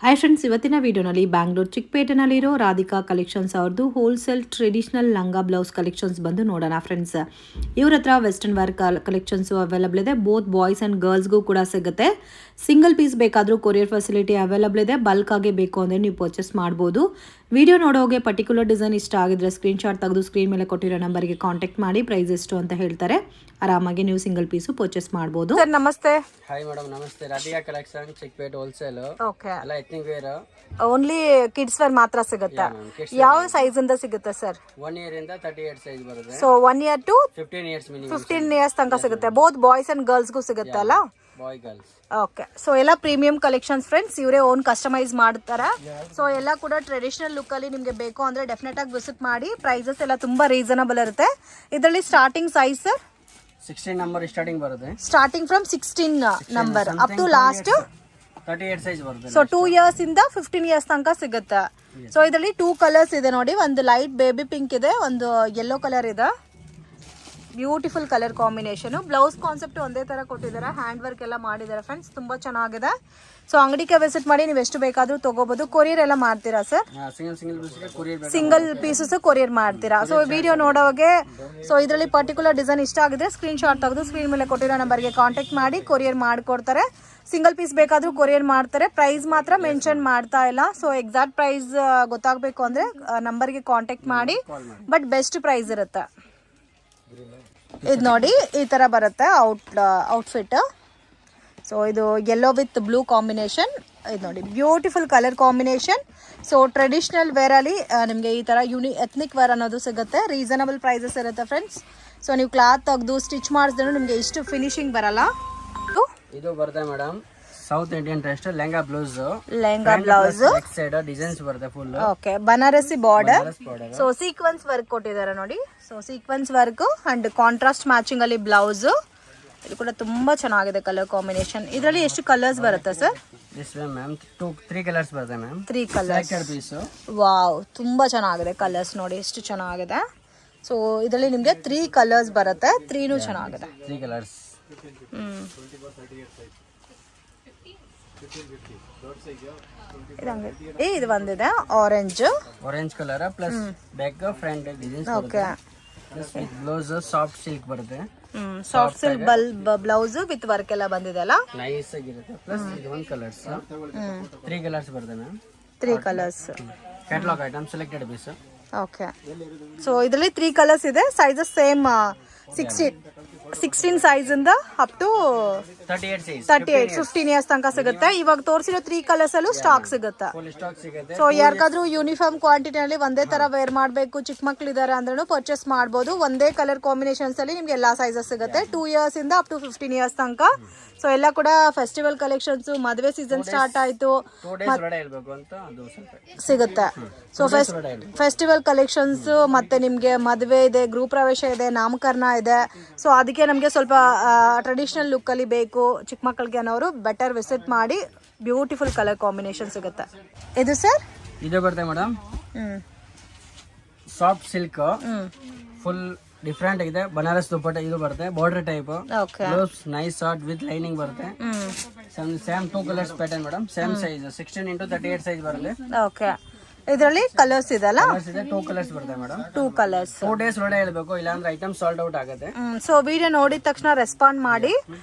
Hi friends, ಇವತ್ತಿನ ವಿಡಿಯೋನಲ್ಲಿ Bangalore ಚಿಕ್ಕಪೇಟೆನಲ್ಲಿರೋ Radhika collections ಅವ್ರದ್ದು ಹೋಲ್ಸೇಲ್ ಟ್ರೆಡಿಷನಲ್ ಲಂಗ ಬ್ಲೌಸ್ ಕಲೆಕ್ಷನ್ಸ್ ಬಂದು ನೋಡೋಣ ಫ್ರೆಂಡ್ಸ್. ಇವ್ರ ಹತ್ರ ವೆಸ್ಟರ್ನ್ ವೇರ್ ಕಲೆಕ್ಷನ್ಸ್ ಅವೈಲಬಲ್ ಇದೆ. ಬೋತ್ ಬಾಯ್ಸ್ ಆ್ಯಂಡ್ ಗರ್ಲ್ಸ್ಗೂ ಕೂಡ ಸಿಗುತ್ತೆ. ಸಿಂಗಲ್ ಪೀಸ್ ಬೇಕಾದರೂ ಕೊರಿಯರ್ ಫೆಸಿಲಿಟಿ ಅವೈಲಬಲ್ ಇದೆ. ಬಲ್ಕ್ ಆಗಿ ಬೇಕು ಅಂದರೆ ನೀವು ಪರ್ಚೇಸ್ ಮಾಡ್ಬೋದು. ವಿಡಿಯೋ ನೋಡೋಗೆ ಪರ್ಟಿಕ್ಯುಲರ್ ಡಿಸೈನ್ ಇಷ್ಟ ಆಗಿದ್ರೆ ಸ್ಕ್ರೀನ್ಶಾಟ್ ತೆಗೆದು ಸ್ಕ್ರೀನ್ ಮೇಲೆ ಕೊಟ್ಟಿರೋ ನಂಬರ್ಗೆ ಕಾಂಟ್ಯಾಕ್ಟ್ ಮಾಡಿ ಪ್ರೈಸ್ ಎಷ್ಟು ಅಂತ ಹೇಳ್ತಾರೆ. ಆರಾಮಾಗಿ ನೀವು ಸಿಂಗಲ್ ಪೀಸು ಪರ್ಚೇಸ್ ಮಾಡ್ಬೋದು. ಸರ್ ನಮಸ್ತೆ. ಹಾಯ್ ಮೇಡಮ್, ನಮಸ್ತೆ. Radhika collection Chickpet wholesale. Okay. ಎಲ್ಲ ethnic wear, only kids wear ಮಾತ್ರ ಸಿಗುತ್ತೆ. ಯಾವ ಸೈಜ್ ಇಂದ ಸಿಗುತ್ತೆ ಸರ್? 1 year ಇಂದ 38 ಸೈಜ್ ಬರುತ್ತೆ. So 1 year to 15 years minimum. 15 years ತನಕ ಸಿಗುತ್ತೆ. ಬೋತ್ ಬಾಯ್ಸ್ ಅಂಡ್ ಗರ್ಲ್ಸ್ಗೂ ಸಿಗುತ್ತೆ ಅಲ್ಲ? ಬಾಯ್ ಗರ್ಲ್ಸ್. ಓಕೆ. ಸೊ ಎಲ್ಲ ಪ್ರೀಮಿಯಂ ಕಲೆಕ್ಷನ್ಸ್ ಫ್ರೆಂಡ್ಸ್, ಇವರೇ ಓನ್ ಕಸ್ಟಮೈಸ್ ಮಾಡ್ತಾರೆ. ಸೊ ಎಲ್ಲ ಕೂಡ ಟ್ರೆಡಿಷನಲ್ ಲುಕ್ ಅಲ್ಲಿ ನಿಮಗೆ ಬೇಕು ಅಂದ್ರೆ ಡೆಫಿನೆಟ್ ಆಗಿ ವಿಸಿಟ್ ಮಾಡಿ. ಪ್ರೈಸಸ್ ಎಲ್ಲ ತುಂಬಾ ರೀಸನಬಲ್ ಇರುತ್ತೆ. ಇದರಲ್ಲಿ starting size sir 16 number starting ಬರುತ್ತೆ. Starting from 16 number up to last 38 size ಬರುತ್ತೆ. ಸೊ 2 years ಇಂದ 15 years ತನಕ ಸಿಗುತ್ತೆ. ಸೊ ಇದರಲ್ಲಿ 2 ಕಲರ್ಸ್ ಇದೆ ನೋಡಿ. ಒಂದು ಲೈಟ್ ಬೇಬಿ ಪಿಂಕ್ ಇದೆ, ಒಂದು ಯೆಲ್ಲೋ ಕಲರ್ ಇದೆ. Beautiful colour combination. Blouse concept ಒಂದೇ ತರ ಕೊಟ್ಟಿದ್ದಾರೆ. ಹ್ಯಾಂಡ್ ವರ್ಕ್ ಎಲ್ಲ ಮಾಡಿದ್ದಾರೆ ಫ್ರೆಂಡ್ಸ್, ತುಂಬಾ ಚೆನ್ನಾಗಿದೆ. ಸೊ ಅಂಗಡಿಗೆ ವಿಸಿಟ್ ಮಾಡಿ ನೀವು ಎಷ್ಟು ಬೇಕಾದ್ರೂ ತಗೋಬಹುದು. ಕೊರಿಯರ್ ಎಲ್ಲ ಮಾಡ್ತೀರಾ ಸರ್? ಸಿಂಗಲ್ ಪೀಸಸ್ ಕೊರಿಯರ್ ಮಾಡ್ತೀರಾ? ಸೊ ವಿಡಿಯೋ ನೋಡೋವಾಗೆ ಸೊ ಇದರಲ್ಲಿ ಪರ್ಟಿಕ್ಯುಲರ್ ಡಿಸೈನ್ ಇಷ್ಟ ಆಗಿದ್ರೆ ಸ್ಕ್ರೀನ್ ಶಾಟ್ ತೆಗೆದು ಸ್ಕ್ರೀನ್ ಮೇಲೆ ಕೊಟ್ಟಿರೋ ನಂಬರ್ಗೆ ಕಾಂಟ್ಯಾಕ್ಟ್ ಮಾಡಿ ಕೊರಿಯರ್ ಮಾಡಿಕೊಡ್ತಾರೆ. ಸಿಂಗಲ್ ಪೀಸ್ ಬೇಕಾದ್ರೂ ಕೊರಿಯರ್ ಮಾಡ್ತಾರೆ. ಪ್ರೈಸ್ ಮಾತ್ರ ಮೆನ್ಷನ್ ಮಾಡ್ತಾ ಇಲ್ಲ. ಸೊ ಎಕ್ಸಾಕ್ಟ್ ಪ್ರೈಸ್ ಗೊತ್ತಾಗಬೇಕು ಅಂದ್ರೆ ನಂಬರ್ಗೆ ಕಾಂಟ್ಯಾಕ್ಟ್ ಮಾಡಿ. ಬಟ್ ಬೆಸ್ಟ್ ಪ್ರೈಸ್ ಇರುತ್ತೆ. ಇದು ನೋಡಿ ಈ ತರ ಬರುತ್ತೆ ಔಟ್ಫಿಟ್. ಸೊ ಇದು ಯೆಲ್ಲೋ ವಿತ್ ಬ್ಲೂ ಕಾಂಬಿನೇಷನ್. ಇದು ನೋಡಿ beautiful colour combination. So traditional wear ಅಲ್ಲಿ ನಿಮಗೆ ಈ ತರ ಎತ್ನಿಕ್ ವೇರ್ ಅನ್ನೋದು ಸಿಗುತ್ತೆ. ರೀಸನಬಲ್ ಪ್ರೈಸಸ್ ಇರುತ್ತೆ ಫ್ರೆಂಡ್ಸ್. ಸೊ ನೀವು ಕ್ಲಾತ್ ತೆಗೆದು ಸ್ಟಿಚ್ ಮಾಡಿಸಿದ್ರೆ ನಿಮಗೆ ಇಷ್ಟು ಫಿನಿಶಿಂಗ್ ಬರಲ್ಲ. ಇದು ಬರುತ್ತೆ madam South Indian test lehenga blouse. Neck side designs ಬರುತ್ತೆ full. Okay. Banarasi border. So sequence work ಕೊಟ್ಟಿದ್ದಾರೆ ನೋಡಿ. So sequence work and contrast matching ಅಲ್ಲಿ ಬ್ಲೌಸ್. ಇದು ಕೂಡ ತುಂಬಾ ಚೆನ್ನಾಗಿದೆ ಕಲರ್ ಕಾಂಬಿನೇಷನ್. ಇದರಲ್ಲಿ ಎಷ್ಟು ಕಲರ್ಸ್ ಬರುತ್ತೆ sir? This way ma'am 3 colours ಬರುತ್ತೆ ಮ್ಯಾಮ್. 3 ಕಲರ್ಸ್. ಪೀಸ್. ವಾವ್, ತುಂಬಾ ಚೆನ್ನಾಗಿದೆ ಕಲರ್ಸ್ ನೋಡಿ ಎಷ್ಟು ಚೆನ್ನಾಗಿದೆ. ಸೊ ಇದರಲ್ಲಿ ನಿಮಗೆ 3 ಕಲರ್ಸ್ ಬರುತ್ತೆ. 3 ಚೆನ್ನಾಗಿದೆ. 3 ಕಲರ್ಸ್. ಇದು ಬಂದಿದೆ orange colour plus back front designs. Okay. Blouse soft silk ಬರುತ್ತೆ. Soft silk blouse with work ಎಲ್ಲ ಬಂದಿದೆ ಅಲ್ಲ? ನೈಸ್ ಆಗಿರುತ್ತೆ. ಪ್ಲಸ್ ಇದು 1 ಕಲರ್ಸ್. 3 ಕಲರ್ಸ್ ಬರುತ್ತೆ ma'am. 3 colours. Catalogue item selected piece. Okay. So ಇದರಲ್ಲಿ 3 ಕಲರ್ಸ್ ಇದೆ. ಸೈಜಸ್ ಸೇಮ್ 16 ಸೈಜ್ ಇಂದ ಅಪ್ ಟು 38 15 ಇಯರ್ಸ್ ತನಕ ಸಿಗುತ್ತೆ. ಇವಾಗ ತೋರಿಸಿರೋ 3 ಕಲರ್ಸ್ ಅಲ್ಲೂ ಸ್ಟಾಕ್ ಸಿಗುತ್ತೆ. ಸೊ ಯಾರಿಗಾದ್ರೂ ಯೂನಿಫಾರ್ಮ್ ಕ್ವಾಂಟಿಟಿನಲ್ಲಿ ಒಂದೇ ತರ ವೇರ್ ಮಾಡಬೇಕು, ಚಿಕ್ಕ ಮಕ್ಳು ಇದಾರೆ ಅಂದ್ರೂ ಪರ್ಚೇಸ್ ಮಾಡಬಹುದು. ಒಂದೇ ಕಲರ್ ಕಾಂಬಿನೇಷನ್ಸ್ ಅಲ್ಲಿ ನಿಮ್ಗೆ ಎಲ್ಲಾ ಸೈಜಸ್ ಸಿಗುತ್ತೆ. 2 years ಇಂದ ಅಪ್ ಟು 15 ಇಯರ್ಸ್ ತನಕ. ಸೊ ಎಲ್ಲ ಕೂಡ ಫೆಸ್ಟಿವಲ್ ಕಲೆಕ್ಷನ್ಸ್, ಮದುವೆ ಸೀಸನ್ ಸ್ಟಾರ್ಟ್ ಆಯ್ತು ಸಿಗುತ್ತೆ. ಸೊ ಫೆಸ್ಟಿವಲ್ ಕಲೆಕ್ಷನ್ಸ್ ಮತ್ತೆ ನಿಮ್ಗೆ ಮದುವೆ ಇದೆ, ಗೃಹ ಪ್ರವೇಶ ಇದೆ, ನಾಮಕರಣ ಇದೆ. ಸೊ ಅದಕ್ಕೆ ನಮಗೆ ಸ್ವಲ್ಪ ಟ್ರೆಡಿಷನಲ್ ಲುಕ್ ಅಲ್ಲಿ ಬೇಕು ಚಿಕ್ಕ ಮಕ್ಕಳಿಗೆ ಅನ್ನೋರು ಬೆಟರ್ ವಿಸಿಟ್ ಮಾಡಿ. ಬ್ಯೂಟಿಫುಲ್ ಕಲರ್ ಕಾಂಬಿನೇಷನ್ ಸಿಗುತ್ತೆ. ಇದು ಸರ್ ಇದು ಬರುತ್ತೆ madam soft silk full different ಆಗಿದೆ. ಬನಾರಸ್ ದುಪ್ಪಟ್ಟ ಇದು ಬರುತ್ತೆ. Border type. Blouse nice short with lining ಬರುತ್ತೆ. Same 2 colours pattern madam. Same size 16 into 38 size ಬರುತ್ತೆ. ಓಕೆ. ಇದರಲ್ಲಿ ಕಲರ್ಸ್ ಇದೆಲ್ಲ? 2 ಕಲರ್ಸ್ ಬರುತ್ತೆ ಮೇಡಮ್. 2 ಕಲರ್ಸ್. 4 days ಒಳಗೆ ಹೇಳ್ಬೇಕು, ಇಲ್ಲಾಂದ್ರೆ ಐಟಮ್ ಸಾಲ್ಡ್ ಔಟ್ ಆಗುತ್ತೆ. ಸೊ ವಿಡಿಯೋ ನೋಡಿದ ತಕ್ಷಣ ರೆಸ್ಪಾಂಡ್ ಮಾಡಿ.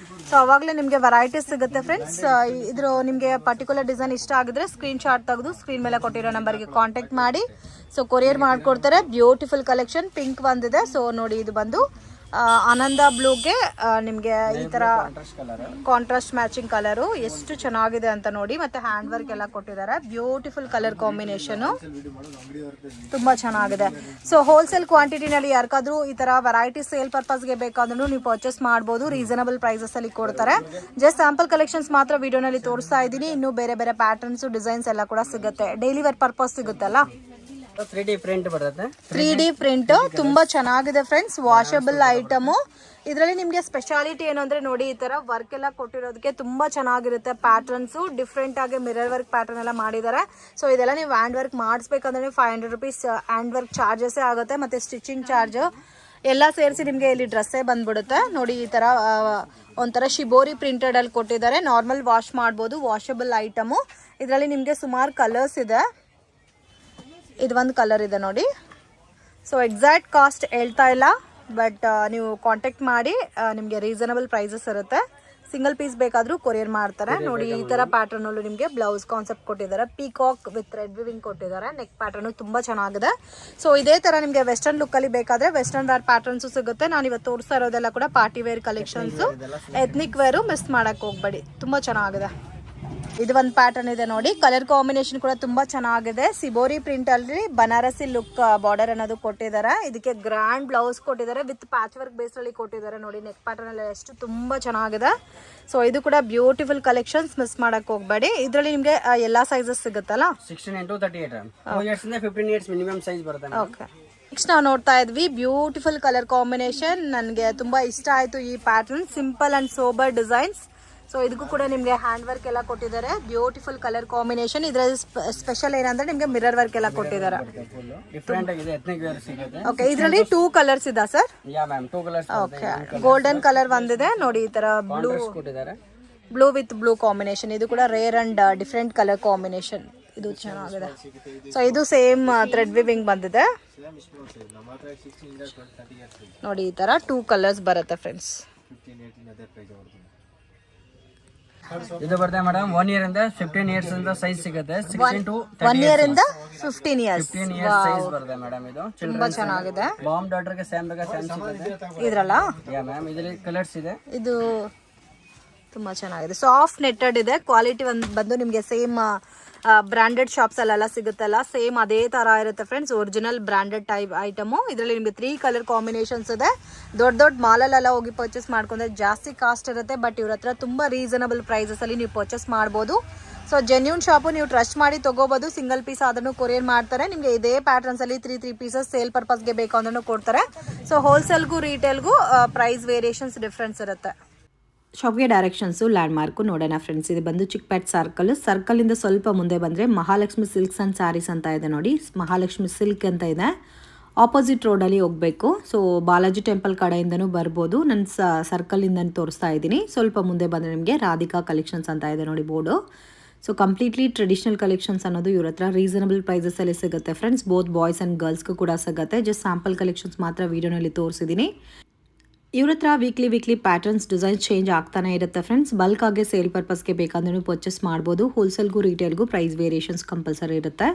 ಸೊ ಅವಾಗಲೇ ನಿಮಗೆ ವೆರೈಟೀಸ್ ಸಿಗುತ್ತೆ ಫ್ರೆಂಡ್ಸ್. ಇದ್ರ ನಿಮಗೆ ಪರ್ಟಿಕ್ಯುಲರ್ ಡಿಸೈನ್ ಇಷ್ಟ ಆಗಿದ್ರೆ ಸ್ಕ್ರೀನ್ ಶಾಟ್ ತೆಗೆದು ಸ್ಕ್ರೀನ್ ಮೇಲೆ ಕೊಟ್ಟಿರೋ ನಂಬರ್ಗೆ ಕಾಂಟ್ಯಾಕ್ಟ್ ಮಾಡಿ. ಸೊ ಕೊರಿಯರ್ ಮಾಡ್ಕೊಡ್ತಾರೆ. Beautiful collection. ಪಿಂಕ್ ಬಂದಿದೆ. ಸೊ ನೋಡಿ ಇದು ಬಂದು ಆನಂದ ಬ್ಲೂಗೆ ನಿಮಗೆ ಈ ತರ ಕಾಂಟ್ರಾಸ್ಟ್ ಮ್ಯಾಚಿಂಗ್ ಕಲರು ಎಷ್ಟು ಚೆನ್ನಾಗಿದೆ ಅಂತ ನೋಡಿ. ಮತ್ತೆ ಹ್ಯಾಂಡ್ ವರ್ಕ್ ಎಲ್ಲ ಕೊಟ್ಟಿದ್ದಾರೆ. ಬ್ಯೂಟಿಫುಲ್ ಕಲರ್ ಕಾಂಬಿನೇಷನ್ ತುಂಬಾ ಚೆನ್ನಾಗಿದೆ. ಸೊ ಹೋಲ್ಸೇಲ್ ಕ್ವಾಂಟಿಟಿನಲ್ಲಿ ಯಾರಿಗಾದ್ರೂ ಈ ತರ ವೆರೈಟಿ ಸೇಲ್ ಪರ್ಪಸ್ಗೆ ಬೇಕಾದ್ರೂ ನೀವು ಪರ್ಚೇಸ್ ಮಾಡಬಹುದು. ರೀಸನಬಲ್ ಪ್ರೈಸಸ್ ಅಲ್ಲಿ ಕೊಡ್ತಾರೆ. ಜಸ್ಟ್ ಸ್ಯಾಂಪಲ್ ಕಲೆಕ್ಷನ್ಸ್ ಮಾತ್ರ ವಿಡಿಯೋನಲ್ಲಿ ತೋರಿಸ್ತಾ ಇದ್ದೀನಿ. ಇನ್ನು ಬೇರೆ ಬೇರೆ ಪ್ಯಾಟರ್ನ್ಸ್ ಡಿಸೈನ್ಸ್ ಎಲ್ಲ ಕೂಡ ಸಿಗುತ್ತೆ. ಡೈಲಿ ವೇರ್ ಪರ್ಪಸ್ ಸಿಗುತ್ತಲ್ಲ? 3D ಪ್ರಿಂಟ್ ಬರುತ್ತೆ. 3D ಪ್ರಿಂಟ್ ತುಂಬಾ ಚೆನ್ನಾಗಿದೆ ಫ್ರೆಂಡ್ಸ್. Washable item. ಇದರಲ್ಲಿ ನಿಮಗೆ ಸ್ಪೆಷಾಲಿಟಿ ಏನು ಅಂದ್ರೆ ನೋಡಿ ಈ ತರ ವರ್ಕ್ ಎಲ್ಲ ಕೊಟ್ಟಿರೋದಕ್ಕೆ ತುಂಬಾ ಚೆನ್ನಾಗಿರುತ್ತೆ. ಪ್ಯಾಟರ್ನ್ಸ್ ಡಿಫ್ರೆಂಟ್ ಆಗಿ ಮಿರರ್ ವರ್ಕ್ ಪ್ಯಾಟರ್ನ್ ಎಲ್ಲ ಮಾಡಿದ್ದಾರೆ. ಸೊ ಇದೆಲ್ಲ ನೀವು ಹ್ಯಾಂಡ್ ವರ್ಕ್ ಮಾಡಿಸ್ಬೇಕಂದ್ರೆ 500 rupees ಹ್ಯಾಂಡ್ ವರ್ಕ್ ಚಾರ್ಜಸ್ ಆಗುತ್ತೆ. ಮತ್ತೆ ಸ್ಟಿಚಿಂಗ್ ಚಾರ್ಜ್ ಎಲ್ಲ ಸೇರಿಸಿ ನಿಮಗೆ ಇಲ್ಲಿ ಡ್ರೆಸ್ಸೇ ಬಂದ್ಬಿಡುತ್ತೆ ನೋಡಿ. ಈ ಥರ ಒಂಥರ ಶಿಬೋರಿ ಪ್ರಿಂಟೆಡಲ್ಲಿ ಕೊಟ್ಟಿದ್ದಾರೆ. ನಾರ್ಮಲ್ ವಾಶ್ ಮಾಡ್ಬೋದು, ವಾಷಬಲ್ ಐಟಮು. ಇದರಲ್ಲಿ ನಿಮಗೆ ಸುಮಾರು ಕಲರ್ಸ್ ಇದೆ. ಇದು ಒಂದು ಕಲರ್ ಇದೆ ನೋಡಿ. ಸೊ ಎಕ್ಸಾಕ್ಟ್ ಕಾಸ್ಟ್ ಹೇಳ್ತಾ ಇಲ್ಲ, ಬಟ್ ನೀವು ಕಾಂಟ್ಯಾಕ್ಟ್ ಮಾಡಿ, ನಿಮಗೆ ರೀಸನಬಲ್ ಪ್ರೈಸಸ್ ಇರುತ್ತೆ. ಸಿಂಗಲ್ ಪೀಸ್ ಬೇಕಾದರೂ ಕೊರಿಯರ್ ಮಾಡ್ತಾರೆ ನೋಡಿ. ಈ ಥರ ಪ್ಯಾಟರ್ನಲ್ಲೂ ನಿಮಗೆ ಬ್ಲೌಸ್ ಕಾನ್ಸೆಪ್ಟ್ ಕೊಟ್ಟಿದ್ದಾರೆ. ಪೀಕಾಕ್ ವಿತ್ ರೆಡ್ ವಿವಿಂಗ್ ಕೊಟ್ಟಿದ್ದಾರೆ. ನೆಕ್ ಪ್ಯಾಟರ್ನು ತುಂಬ ಚೆನ್ನಾಗಿದೆ. ಸೊ ಇದೇ ಥರ ನಿಮಗೆ ವೆಸ್ಟರ್ನ್ ಲುಕ್ಕಲ್ಲಿ ಬೇಕಾದರೆ ವೆಸ್ಟರ್ನ್ ವೇರ್ ಪ್ಯಾಟರ್ನ್ಸು ಸಿಗುತ್ತೆ. ನಾನು ಇವತ್ತು ತೋರಿಸ್ತಾ ಇರೋದೆಲ್ಲ ಕೂಡ party wear collections. Ethnic wear miss ಮಾಡೋಕ್ಕೆ ಹೋಗಬೇಡಿ, ತುಂಬ ಚೆನ್ನಾಗಿದೆ. ಇದು ಒಂದು ಪ್ಯಾಟರ್ನ್ ಇದೆ ನೋಡಿ. ಕಲರ್ ಕಾಂಬಿನೇಷನ್ ಕೂಡ ತುಂಬ ಚೆನ್ನಾಗಿದೆ. ಸಿಬೋರಿ ಪ್ರಿಂಟ್ ಅಲ್ಲಿ ಬನಾರಸಿ ಲುಕ್ ಬಾರ್ಡರ್ ಅನ್ನೋದು ಕೊಟ್ಟಿದ್ದಾರೆ. ಇದಕ್ಕೆ ಗ್ರ್ಯಾಂಡ್ ಬ್ಲೌಸ್ ಕೊಟ್ಟಿದ್ದಾರೆ ವಿತ್ ಪ್ಯಾಚ್ ವರ್ಕ್ ಬೇಸ್ ಅಲ್ಲಿ ಕೊಟ್ಟಿದ್ದಾರೆ ನೋಡಿ. ನೆಕ್ ಪ್ಯಾಟರ್ನ್ ಎಲ್ಲ ಎಷ್ಟು ತುಂಬ ಚೆನ್ನಾಗಿದೆ. ಸೊ ಇದು ಕೂಡ ಬ್ಯೂಟಿಫುಲ್ ಕಲೆಕ್ಷನ್ಸ್, ಮಿಸ್ ಮಾಡಕ್ ಹೋಗಬೇಡಿ. ಇದರಲ್ಲಿ ನಿಮಗೆ ಎಲ್ಲಾ ಸೈಜಸ್ ಸಿಗುತ್ತಲ್ಲ. 16 into 38 4 years ಇಂದ 15 years ಮಿನಿಮಮ್ ಸೈಜ್ ಬರುತ್ತೆ. ಓಕೆ, ನೆಕ್ಸ್ಟ್ ನಾವು ನೋಡ್ತಾ ಇದ್ವಿ ಬ್ಯೂಟಿಫುಲ್ ಕಲರ್ ಕಾಂಬಿನೇಷನ್. ನನಗೆ ತುಂಬಾ ಇಷ್ಟ ಆಯ್ತು ಈ pattern. Simple and sober designs. So ಇದಕ್ಕೂ ಕೂಡ ನಿಮಗೆ ಹ್ಯಾಂಡ್ ವರ್ಕ್ ಎಲ್ಲ ಕೊಟ್ಟಿದ್ದಾರೆ. Beautiful colour combination. ಇದರಲ್ಲಿ ಸ್ಪೆಷಲ್ ಏನಂದ್ರೆ ನಿಮಗೆ ಮಿರರ್ ವರ್ಕ್ ಎಲ್ಲ ಕೊಟ್ಟಿದ್ದಾರೆ. ಡಿಫರೆಂಟ್ ಆಗಿದೆ, ಎಥ್ನಿಕ್ ವೇರ್ ಸಿಗುತ್ತೆ. ಓಕೆ, ಇದರಲ್ಲಿ 2 ಕಲರ್ಸ್ ಇದೆ sir. Yeah ma'am, 2 colours. Okay, golden colour ಒಂದಿದೆ ನೋಡಿ. ಈ ತರ ಬ್ಲೂ ಕೊಟ್ಟಿದ್ದಾರೆ, ಬ್ಲೂ ವಿತ್ ಬ್ಲೂ ಕಾಂಬಿನೇಷನ್. ಇದು ಕೂಡ rare and different colour combination. ಇದು ಚೆನ್ನಾಗಿದೆ. ಸೊ ಇದು ಸೇಮ್ ಥ್ರೆಡ್ ವಿವಿಂಗ್ ಬಂದಿದೆ ನೋಡಿ. ಈ ತರ 2 ಕಲರ್ಸ್ ಬರುತ್ತೆ ಫ್ರೆಂಡ್ಸ್. ಇದು ಬರ್ತದೆ ಮೇಡಮ್ 1 year ಇಂದ 15 years ಇಂದ ಸೈಜ್ ಸಿಗುತ್ತೆ. 16 to 1 year ಇಂದ 15 years. 15 years ಸೈಜ್ ಬರ್ತದೆ ಮೇಡಮ್. ಇದು ತುಂಬಾ ಚೆನ್ನಾಗಿದೆ. ಬಾಂಬ್ ಡಾಟರ್ ಗೆ ಸೇಮ್ ಸಿಗುತ್ತೆ ಇದ್ರಲ್ಲ. ಯಾ ಮ್ಯಾಮ್, ಇದರಲ್ಲಿ ಕಲರ್ಸ್ ಇದೆ. ಇದು ತುಂಬಾ ಚೆನ್ನಾಗಿದೆ. ಸಾಫ್ಟ್ ನೆಟ್ಟೆಡ್ ಇದೆ. ಕ್ವಾಲಿಟಿ ಬಂದು ನಿಮಗೆ ಸೇಮ್ ಬ್ರಾಂಡೆಡ್ ಶಾಪ್ಸ್ ಅಲ್ಲೆಲ್ಲ ಸಿಗುತ್ತಲ್ಲ, ಸೇಮ್ ಅದೇ ತರ ಇರುತ್ತೆ friends. Original branded type item. ಇದರಲ್ಲಿ ನಿಮಗೆ 3 ಕಲರ್ ಕಾಂಬಿನೇಷನ್ಸ್ ಇದೆ. ದೊಡ್ಡ ಮಾಲಲ್ಲೆಲ್ಲ ಹೋಗಿ ಪರ್ಚೇಸ್ ಮಾಡ್ಕೊಂಡ್ರೆ ಜಾಸ್ತಿ ಕಾಸ್ಟ್ ಇರುತ್ತೆ. ಬಟ್ ಇವ್ರ ಹತ್ರ ತುಂಬಾ ರೀಸನಬಲ್ ಪ್ರೈಸಸ್ ಅಲ್ಲಿ ನೀವು ಪರ್ಚೇಸ್ ಮಾಡ್ಬೋದು. ಸೊ ಜೆನ್ಯೂನ್ ಶಾಪು, ನೀವು ಟ್ರಸ್ಟ್ ಮಾಡಿ ತಗೋಬಹುದು. ಸಿಂಗಲ್ ಪೀಸ್ ಆದ್ರೂ ಕೊರಿಯರ್ ಮಾಡ್ತಾರೆ. ನಿಮಗೆ ಇದೇ ಪ್ಯಾಟರ್ನ್ಸ್ ಅಲ್ಲಿ 3 ಪೀಸಸ್ ಸೇಲ್ ಪರ್ಪಸ್ಗೆ ಬೇಕು ಅಂದ್ರೂ ಕೊಡ್ತಾರೆ. ಸೊ ಹೋಲ್ಸೇಲ್ಗೂ ರಿಟೇಲ್ಗೂ ಪ್ರೈಸ್ ವೇರಿಯೇಷನ್ಸ್ ಡಿಫ್ರೆನ್ಸ್ ಇರುತ್ತೆ. ಶಾಪ್ಗೆ ಡೈರೆಕ್ಷನ್ಸು ಲ್ಯಾಂಡ್ ಮಾರ್ಕು ನೋಡೋಣ ಫ್ರೆಂಡ್ಸ್. ಇದು ಬಂದು ಚಿಕ್ಕಪೇಟ್ ಸರ್ಕಲಿಂದ ಸ್ವಲ್ಪ ಮುಂದೆ ಬಂದರೆ ಮಹಾಲಕ್ಷ್ಮಿ ಸಿಲ್ಕ್ಸ್ ಆ್ಯಂಡ್ ಸ್ಯಾರೀಸ್ ಅಂತ ಇದೆ ನೋಡಿ. ಮಹಾಲಕ್ಷ್ಮಿ ಸಿಲ್ಕ್ ಅಂತ ಇದೆ. ಆಪೋಸಿಟ್ ರೋಡಲ್ಲಿ ಹೋಗಬೇಕು. ಸೊ ಬಾಲಾಜಿ ಟೆಂಪಲ್ ಕಡೆಯಿಂದನೂ ಬರ್ಬೋದು. ನಾನು ಸರ್ಕಲಿಂದ ತೋರಿಸ್ತಾ ಇದ್ದೀನಿ. ಸ್ವಲ್ಪ ಮುಂದೆ ಬಂದರೆ ನಿಮಗೆ ರಾಧಿಕಾ ಕಲೆಕ್ಷನ್ಸ್ ಅಂತ ಇದೆ ನೋಡಿ board. So completely traditional collections ಅನ್ನೋದು ಇವ್ರ ಹತ್ರ ರೀಸನಬಲ್ ಪ್ರೈಸಸಲ್ಲಿ ಸಿಗುತ್ತೆ ಫ್ರೆಂಡ್ಸ್. ಬೋತ್ ಬಾಯ್ಸ್ ಆ್ಯಂಡ್ ಗರ್ಲ್ಸ್ಗೂ ಕೂಡ ಸಿಗುತ್ತೆ. ಜಸ್ಟ್ ಸ್ಯಾಂಪಲ್ ಕಲೆಕ್ಷನ್ಸ್ ಮಾತ್ರ ವೀಡಿಯೋನಲ್ಲಿ ತೋರಿಸಿದ್ದೀನಿ. ಇವ್ರ ಹತ್ರ ವೀಕ್ಲಿ ಪ್ಯಾಟರ್ನ್ಸ್ ಡಿಸೈನ್ಸ್ ಚೇಂಜ್ ಆಗ್ತಾನೆ ಇರುತ್ತೆ ಫ್ರೆಂಡ್ಸ್. ಬಲ್ಕ್ ಆಗಿ ಸೇಲ್ ಪರ್ಪಸ್ಗೆ ಬೇಕಾದ್ರೂ ಪರ್ಚೇಸ್ ಮಾಡ್ಬೋದು. ಹೋಲ್ಸೇಲ್ಗೂ ರಿಟೇಲ್ಗೂ ಪ್ರೈಸ್ ವೇರಿಯೇಷನ್ಸ್ ಕಂಪಲ್ಸರಿ ಇರುತ್ತೆ.